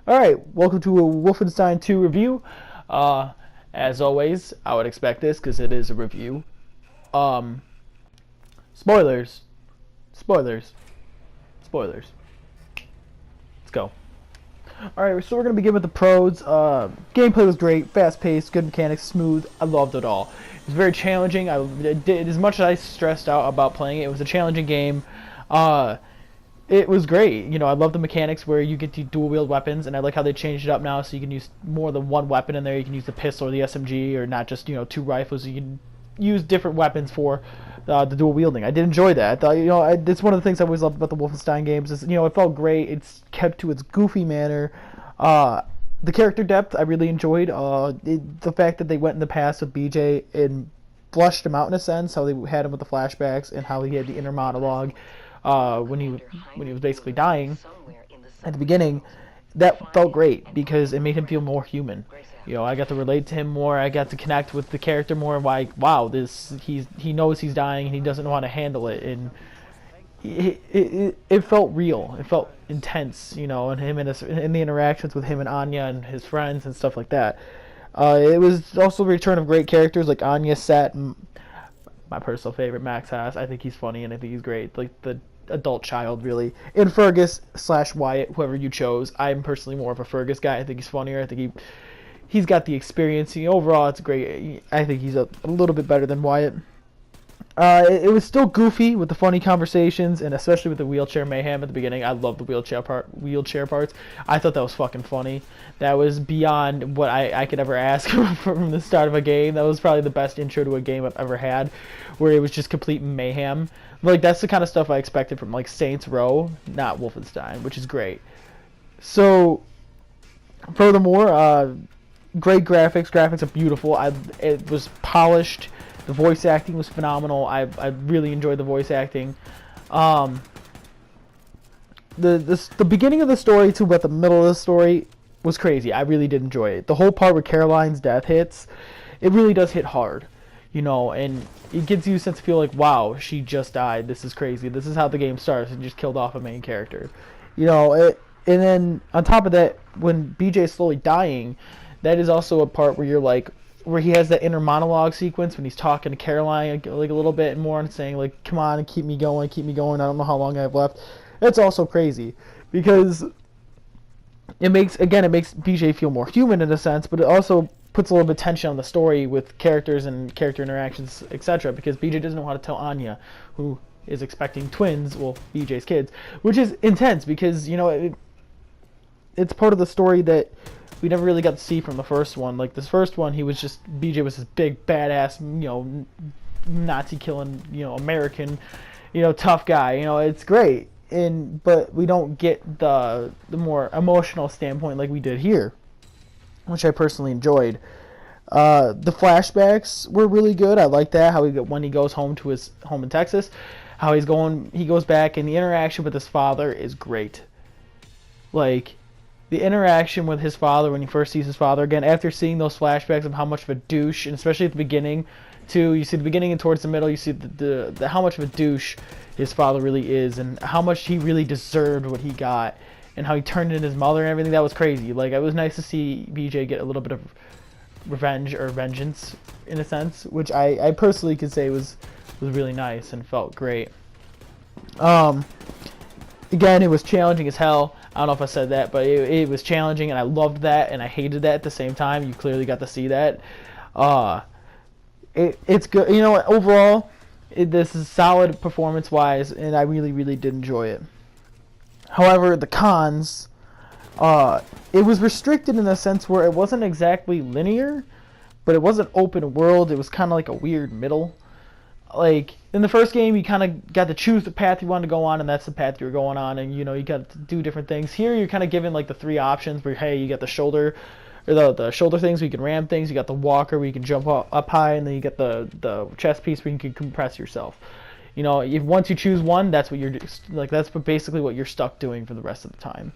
Alright, welcome to a Wolfenstein II review. As always, I would expect this because it is a review. Um, spoilers. Spoilers. Spoilers. Let's go. Alright, so we're going to begin with the pros. Gameplay was great, fast-paced, good mechanics, smooth. I loved it all. It was very challenging. I did as much as I stressed out about playing it. It was a challenging game. It was great. I love the mechanics where you get to dual wield weapons, and I like how they changed it up now, so you can use more than one weapon in there. You can use the pistol or the SMG, or not just two rifles. You can use different weapons for the dual wielding. I did enjoy that. It's one of the things I always loved about the Wolfenstein games. Is it felt great. It's kept to its goofy manner. The character depth I really enjoyed. The fact that they went in the past with BJ and flushed him out in a sense, how they had him with the flashbacks and how he had the inner monologue when he was basically dying at the beginning. That felt great because it made him feel more human. I got to relate to him more. I got to connect with the character more. Like, wow, he knows he's dying and he doesn't know how to handle it, and it felt real. It felt intense, and him in the interactions with him and Anya and his friends and stuff like that. It was also a return of great characters like Anya, Set, and my personal favorite, Max Haas. I think he's funny and I think he's great. Like the adult child, really. And Fergus / Wyatt, whoever you chose. I'm personally more of a Fergus guy. I think he's funnier. I think he's got the experience. Overall, it's great. I think he's a little bit better than Wyatt. It was still goofy with the funny conversations, and especially with the wheelchair mayhem at the beginning. I love the wheelchair parts. I thought that was fucking funny. That was beyond what I could ever ask from the start of a game. That was probably the best intro to a game I've ever had, where it was just complete mayhem. Like, that's the kind of stuff I expected from like Saints Row, not Wolfenstein, which is great. So, furthermore, great graphics. Graphics are beautiful. It was polished. The voice acting was phenomenal. I really enjoyed the voice acting. The beginning of the story to about the middle of the story was crazy. I really did enjoy it. The whole part where Caroline's death hits, it really does hit hard, and it gives you a sense of feel like, wow, she just died. This is crazy. This is how the game starts, and just killed off a main character. And then on top of that, when BJ is slowly dying, that is also a part where you're like, where he has that inner monologue sequence when he's talking to Caroline like a little bit more and saying like, come on and keep me going, I don't know how long I have left. That's also crazy because it makes BJ feel more human in a sense, but it also puts a little bit of tension on the story with characters and character interactions, etc. Because BJ doesn't know how to tell Anya, who is expecting twins, well, BJ's kids, which is intense because it's part of the story that we never really got to see from the first one. Like this first one, BJ was this big badass, Nazi killing, American, tough guy. It's great, but we don't get the more emotional standpoint like we did here, which I personally enjoyed. The flashbacks were really good. I like that when he goes home to his home in Texas, he goes back, and the interaction with his father is great. Like, the interaction with his father when he first sees his father again, after seeing those flashbacks of how much of a douche, and especially at the beginning, too, you see the beginning and towards the middle, you see the how much of a douche his father really is, and how much he really deserved what he got, and how he turned in his mother and everything. That was crazy. Like, it was nice to see BJ get a little bit of revenge or vengeance in a sense, which I personally could say was really nice and felt great. Again, it was challenging as hell. I don't know if I said that, but it was challenging, and I loved that, and I hated that at the same time. You clearly got to see that. It's good. Overall, this is solid performance-wise, and I really, really did enjoy it. However, the cons, it was restricted in the sense where it wasn't exactly linear, but it wasn't open world. It was kind of like a weird middle. Like, in the first game, you kind of got to choose the path you wanted to go on, and that's the path you were going on, and, you got to do different things. Here, you're kind of given, like, the three options where, hey, you got the shoulder, or the shoulder things where you can ram things, you got the walker where you can jump up high, and then you got the chest piece where you can compress yourself. Once you choose one, that's basically what you're stuck doing for the rest of the time.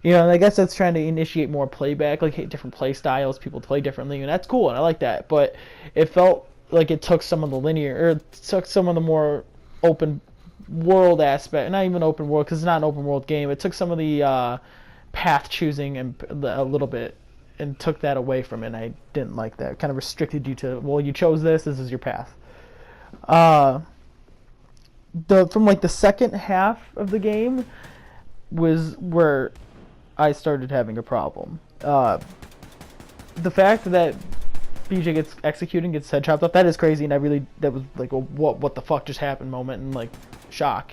And I guess that's trying to initiate more playback, like, hey, different play styles, people play differently, and that's cool, and I like that, but it felt like it took some of the more open world aspect, not even open world because it's not an open world game. It took some of the path choosing and a little bit, and took that away from it. And I didn't like that. It kind of restricted you to, well, you chose this. This is your path. From like the second half of the game was where I started having a problem. The fact that BJ gets executed and gets head chopped off, that is crazy, and that was like a what the fuck just happened moment, and like shock.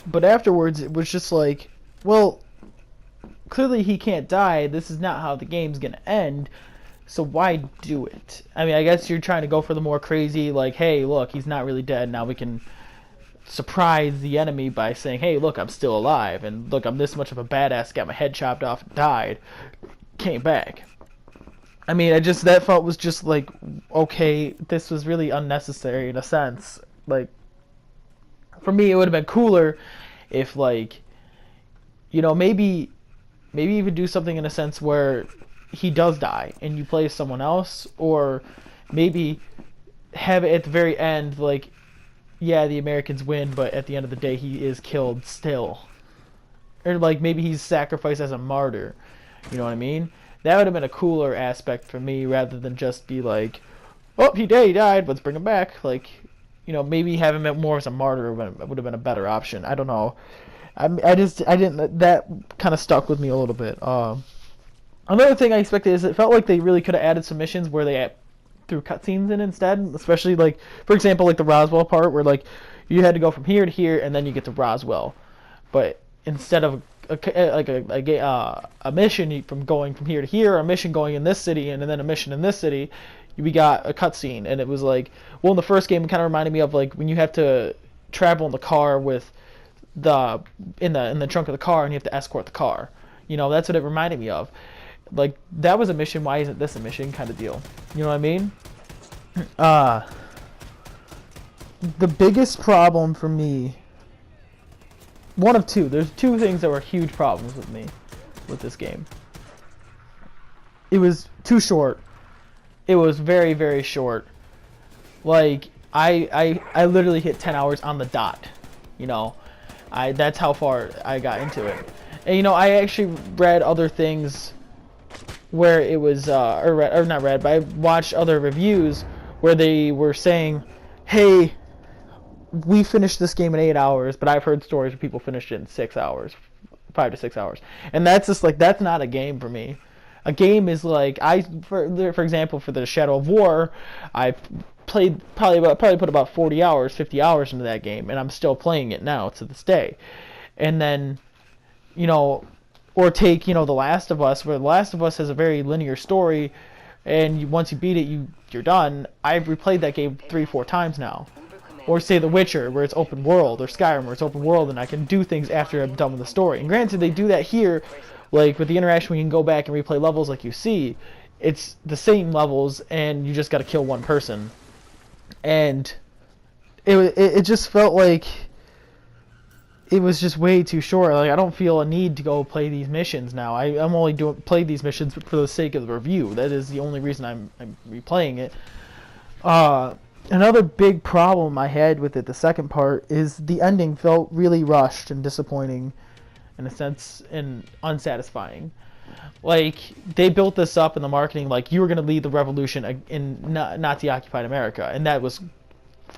But afterwards it was just like, well, clearly he can't die. This is not how the game's gonna end, so why do it? I mean, I guess you're trying to go for the more crazy, like, hey, look, he's not really dead, now we can surprise the enemy by saying, hey, look, I'm still alive, and look, I'm this much of a badass, got my head chopped off, died, came back. I mean, that felt was just like, okay, this was really unnecessary in a sense. Like, for me, it would have been cooler if, like, you know, maybe even do something in a sense where he does die and you play as someone else, or maybe have it at the very end, like, yeah, the Americans win, but at the end of the day, he is killed still. Or, like, maybe he's sacrificed as a martyr. You know what I mean? That would have been a cooler aspect for me, rather than just be like, oh, he died, let's bring him back. Like, you know, maybe having him more as a martyr would have been a better option. I don't know. I didn't, that kind of stuck with me a little bit. Another thing I expected is it felt like they really could have added some missions where they threw cutscenes in instead, especially, like, for example, like the Roswell part where, like, you had to go from here to here and then you get to Roswell, but instead of a mission from going from here to here, a mission going in this city, and then a mission in this city, we got a cutscene. And it was like, well, in the first game, it kind of reminded me of like when you have to travel in the car with in the trunk of the car, and you have to escort the car. You know, that's what it reminded me of. Like, that was a mission. Why isn't this a mission? Kind of deal. You know what I mean? The biggest problem for me, one of two. There's two things that were huge problems with me with this game. It was too short. It was very, very short. Like, I literally hit 10 hours on the dot. You know, that's how far I got into it. And, you know, I actually read other things where it was, or not read, but I watched other reviews where they were saying, hey, we finished this game in 8 hours, but I've heard stories where people finished it in 6 hours, 5 to 6 hours. And that's just like, that's not a game for me. A game is like, for example, for the Shadow of War, I played probably put about 40 hours, 50 hours into that game, and I'm still playing it now to this day. And then, you know, or take, you know, The Last of Us, where The Last of Us has a very linear story, and once you beat it, you're done. I've replayed that game 3-4 times now. Or say The Witcher, where it's open world, or Skyrim, where it's open world, and I can do things after I'm done with the story. And granted, they do that here, like with the interaction, when you can go back and replay levels like you see, it's the same levels, and you just got to kill one person. And it just felt like it was just way too short. Like, I don't feel a need to go play these missions now. I'm only play these missions for the sake of the review. That is the only reason I'm replaying it. Another big problem I had with it, the second part, is the ending felt really rushed and disappointing, in a sense, and unsatisfying. Like, they built this up in the marketing like you were going to lead the revolution in Nazi-occupied America, and that was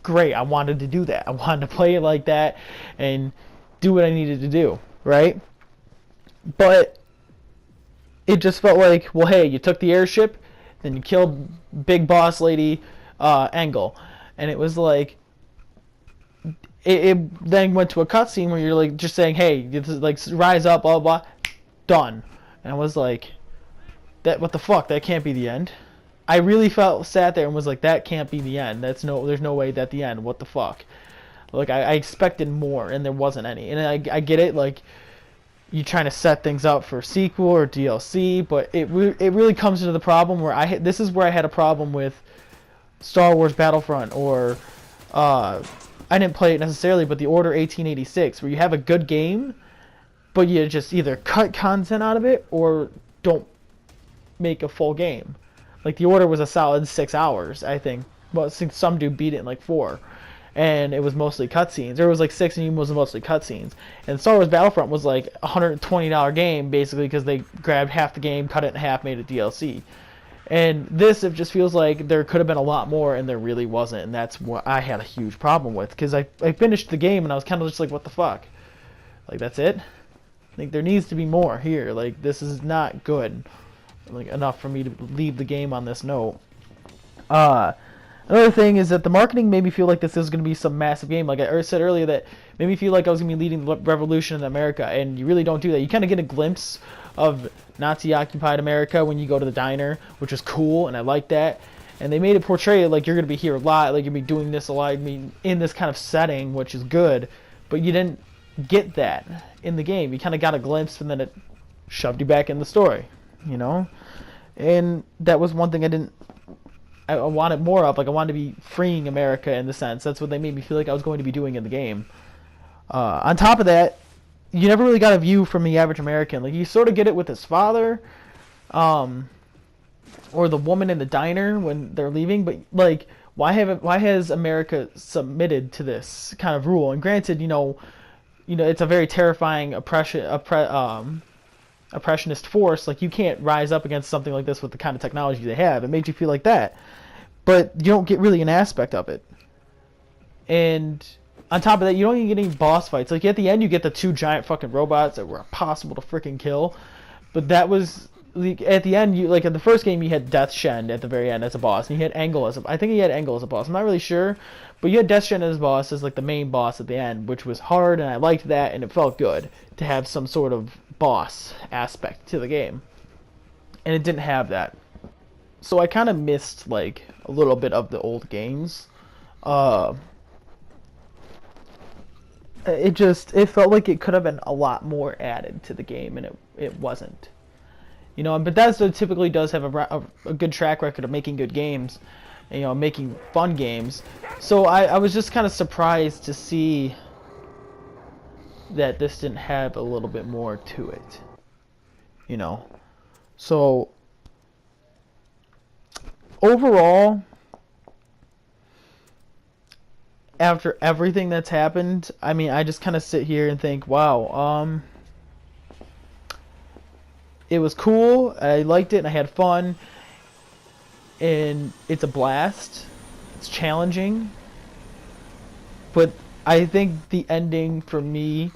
great. I wanted to do that. I wanted to play it like that and do what I needed to do, right? But it just felt like, well, hey, you took the airship, then you killed Big Boss Lady Engel, and it was like, it then went to a cutscene where you're like just saying, hey, like, rise up, blah blah, done. And I was like, what the fuck? That can't be the end. I really sat there and was like, that can't be the end. There's no way that's the end. What the fuck? Like, I expected more, and there wasn't any. And I get it, like, you trying to set things up for sequel or DLC, but it really comes to the problem where this is where I had a problem with Star Wars Battlefront, or I didn't play it necessarily, but the Order 1886, where you have a good game, but you just either cut content out of it or don't make a full game. Like, the Order was a solid 6 hours, I think. Well, some dude beat it in like 4. and it was mostly cutscenes. There was like 6 and it was mostly cutscenes. And Star Wars Battlefront was like a $120 game basically because they grabbed half the game, cut it in half, made it DLC. And this, it just feels like there could have been a lot more, and there really wasn't, and that's what I had a huge problem with, because I finished the game, and I was kind of just like, what the fuck? Like, that's it? Like, there needs to be more here. Like, this is not good. Like, enough for me to leave the game on this note. Another thing is that the marketing made me feel like this is going to be some massive game. Like I said earlier, that made me feel like I was going to be leading the revolution in America, and you really don't do that. You kind of get a glimpse of Nazi-occupied America when you go to the diner, which is cool, and I like that. And they made it portray like you're going to be here a lot, like you're going to be doing this a lot, in this kind of setting, which is good. But you didn't get that in the game. You kind of got a glimpse, and then it shoved you back in the story, you know? And that was one thing I wanted more of. Like, I wanted to be freeing America in the sense. That's what they made me feel like I was going to be doing in the game. On top of that, you never really got a view from the average American. Like, you sort of get it with his father, or the woman in the diner when they're leaving. But like, why has America submitted to this kind of rule? And granted, you know, it's a very terrifying oppressionist force. Like, you can't rise up against something like this with the kind of technology they have. It made you feel like that, but you don't get really an aspect of it. And on top of that, you don't even get any boss fights. Like, at the end, you get the 2 giant fucking robots that were impossible to freaking kill. But that was, like, at the end, like in the first game, you had Death Shen at the very end as a boss, and you had Angle I think he had Angle as a boss. I'm not really sure, but you had Death Shen as a boss, as like the main boss at the end, which was hard, and I liked that, and it felt good to have some sort of boss aspect to the game. And it didn't have that. So I kind of missed like a little bit of the old games. It felt like it could have been a lot more added to the game, and it wasn't. You know, and Bethesda typically does have a good track record of making good games, you know, making fun games. So I was just kind of surprised to see that this didn't have a little bit more to it. You know. So overall, after everything that's happened, I mean, I just kind of sit here and think, wow, it was cool, I liked it, and I had fun, and it's a blast, it's challenging, but I think the ending, for me,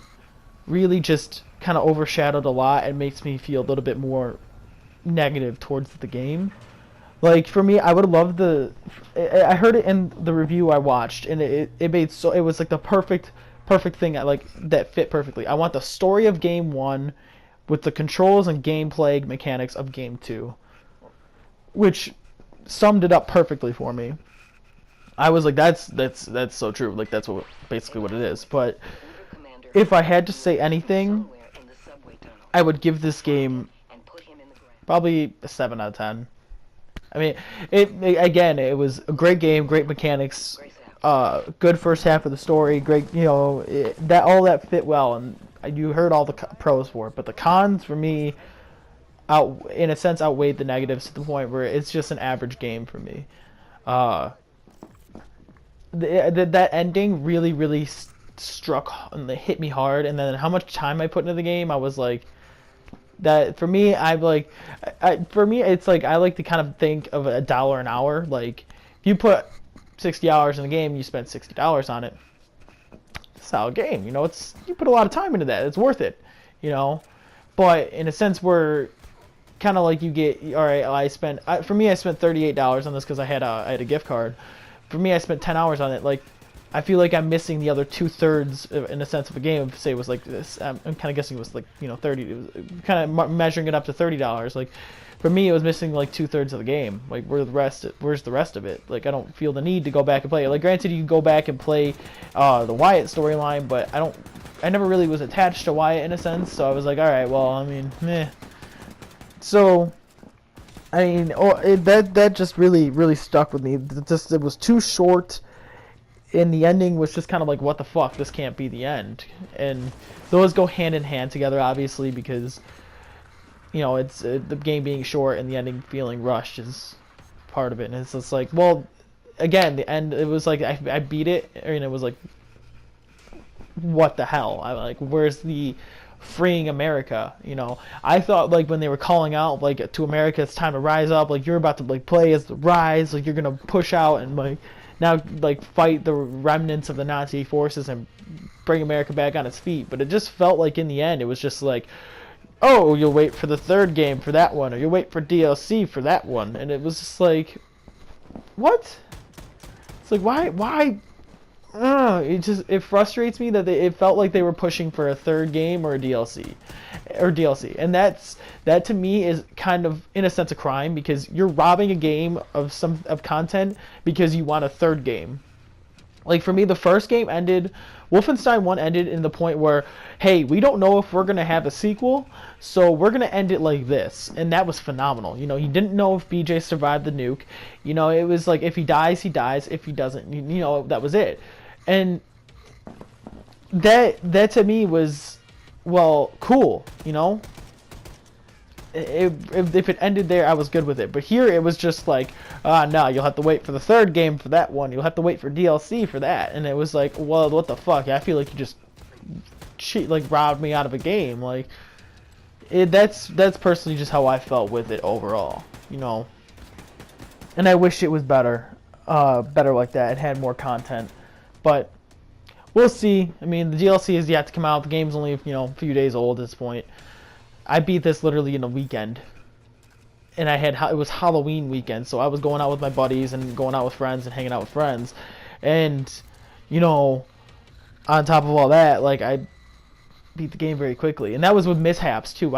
really just kind of overshadowed a lot and makes me feel a little bit more negative towards the game. Like, for me, I would have loved I heard it in the review I watched, and it was like the perfect thing that fit perfectly. I want the story of game 1 with the controls and gameplay mechanics of game 2, which summed it up perfectly for me. I was like, that's so true. Like, that's basically what it is. But if I had to say anything, I would give this game probably a 7 out of 10. I mean, it was a great game, great mechanics, good first half of the story, great, you know, all that fit well, and you heard all the pros for it, but the cons for me, in a sense, outweighed the negatives to the point where it's just an average game for me. That ending really struck and hit me hard, and then how much time I put into the game, I was like, that for me, for me, it's like I like to kind of think of $1 an hour. Like, if you put 60 hours in the game, you spend $60 on it. It's a solid game, you know. You put a lot of time into that. It's worth it, you know. But in a sense, where kind of like you get, all right, for me, I spent $38 on this because I had a gift card. For me, I spent 10 hours on it. Like, I feel like I'm missing the other 2/3 in a sense of a game. Say it was like this, I'm kind of guessing it was like, you know, 30. It was kind of measuring it up to $30. Like, for me, it was missing like 2/3 of the game. Like, where's the rest of it? Like, I don't feel the need to go back and play it. Like, granted, you can go back and play the Wyatt storyline, but I never really was attached to Wyatt in a sense. So I was like, all right, well, I mean, meh. So, I mean, that just really stuck with me. It was too short. And the ending was just kind of like, what the fuck, this can't be the end. And those go hand in hand together, obviously, because, you know, it's the game being short and the ending feeling rushed is part of it. And it's just like, well, again, the end, it was like I beat it, and it was like, what the hell? I like, where's the freeing America? You know, I thought like when they were calling out like to America, it's time to rise up. Like you're about to like play as the rise. Like you're gonna push out and like now like fight the remnants of the Nazi forces and bring America back on its feet. But it just felt like in the end, it was just like, oh, you'll wait for the third game for that one, or you'll wait for DLC for that one, and it was just like, what? It's like why? It frustrates me that it felt like they were pushing for a third game or a DLC, and that to me is kind of in a sense a crime, because you're robbing a game of content because you want a third game. Like for me, the first game ended, Wolfenstein 1 ended in the point where, hey, we don't know if we're gonna have a sequel, so we're gonna end it like this, and that was phenomenal. You know, he didn't know if BJ survived the nuke. You know, it was like if he dies, he dies. If he doesn't, you know, that was it. And that to me was, well, cool. You know, if it ended there, I was good with it. But here it was just like, no, you'll have to wait for the third game for that one. You'll have to wait for DLC for that. And it was like, well, what the fuck? I feel like you just like robbed me out of a game. Like, that's personally just how I felt with it overall. You know, and I wish it was better like that. It had more content, but we'll see. I mean, the DLC is yet to come out. The game's only, you know, a few days old at this point. I beat this literally in a weekend, and it was Halloween weekend, so I was going out with my buddies and going out with friends and hanging out with friends, and you know, on top of all that, like I beat the game very quickly, and that was with mishaps too.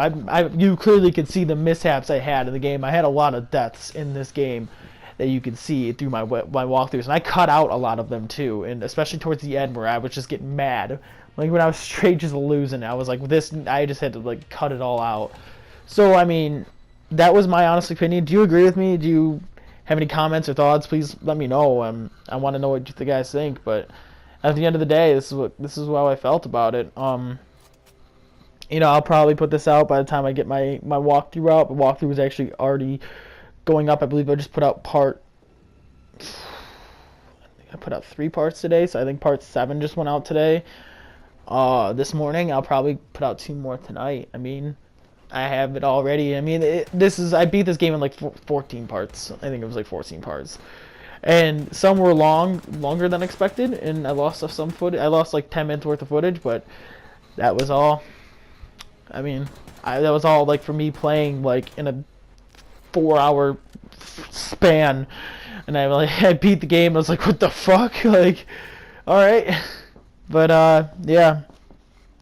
You clearly could see the mishaps I had in the game. I had a lot of deaths in this game that you could see through my walkthroughs, and I cut out a lot of them too, and especially towards the end where I was just getting mad. Like when I was straight just losing, I was like, I just had to like cut it all out. So I mean, that was my honest opinion. Do you agree with me? Do you have any comments or thoughts? Please let me know. I want to know what the guys think. But at the end of the day, this is how I felt about it. You know, I'll probably put this out by the time I get my walkthrough out. The walkthrough was actually already going up. I believe I just put out I put out 3 parts today, so I think part 7 just went out today. This morning. I'll probably put out 2 more tonight. I mean, I have it already. I mean, I beat this game in like 14 parts. I think it was like 14 parts, and some were longer than expected, and I lost some footage. I lost like 10 minutes worth of footage, but that was all. I mean, that was all like for me playing like in a 4-hour span, and I beat the game. I was like, what the fuck? Like, all right. But yeah,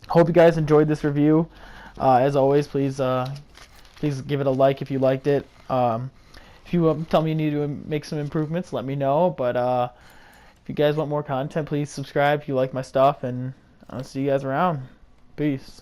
hope you guys enjoyed this review. As always, please give it a like if you liked it. If you tell me you need to make some improvements, let me know. But if you guys want more content, please subscribe if you like my stuff, and I'll see you guys around. Peace.